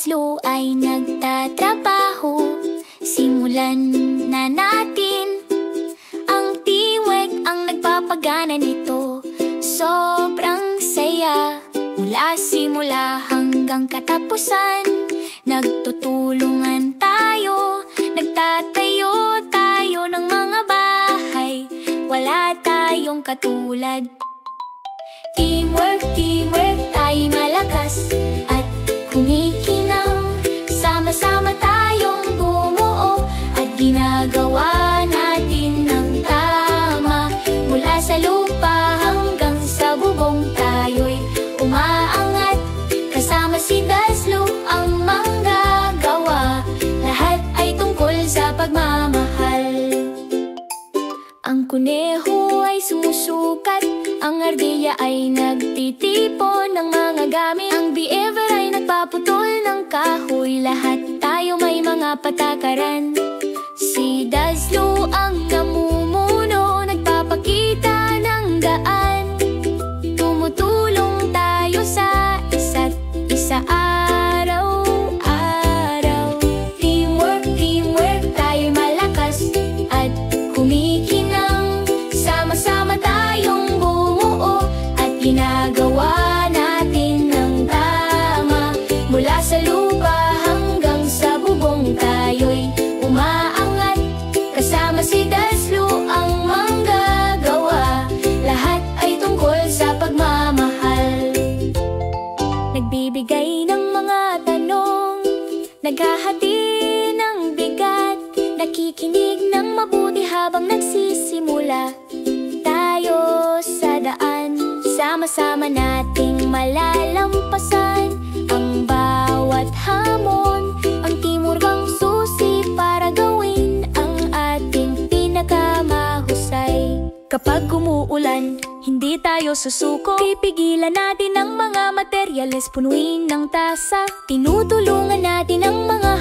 Daslo ay nagtatrabaho. Simulan na natin. Ang teamwork ang nagpapagana nito. Sobrang saya. Mula simula hanggang katapusan, nagtutulungan tayo. Nagtatayo tayo ng mga bahay. Wala tayong katulad. Teamwork, teamwork, tayo'y malakas at kumikinang. Sama-sama tayong bumuo at ginagawa natin ng tama. Mula sa lupa hanggang sa bubong, tayo'y umaangat. Kasama si Daslo ang manggagawa. Lahat ay tungkol sa pagmamahal. Ang kuneho ay sumusukat. Ang ardilya ay nagtitipon ng mga gamit. Ang beaver ay nagpaputol ng kahoy. Lahat tayo may mga patakaran. Si Daslo ang namumuno, nagpapakita ng daan. Tumutulong tayo sa isa't isa araw-araw. Teamwork, teamwork, tayo'y malakas at kumikinang. Sama-sama tayong bumuo at ginagawa natin ng tama. Mula sa lupa hanggang sa bubong, tayo'y umaangat. Kasama si Daslo ang manggagawa. Lahat ay tungkol sa pagmamahal. Nagbibigay ng mga tanong, naghahati ng bigat, nakikinig ng mabuti habang nagsisimula tayo sa daan. Sama-sama nating malalampasan ang bawat hamon. Ang teamwork ang susi para gawin ang ating pinakamahusay. Kapag umuulan, hindi tayo susuko. Pipigilan natin ang mga materyales, punuin ng tasa. Tinutulungan natin ang mga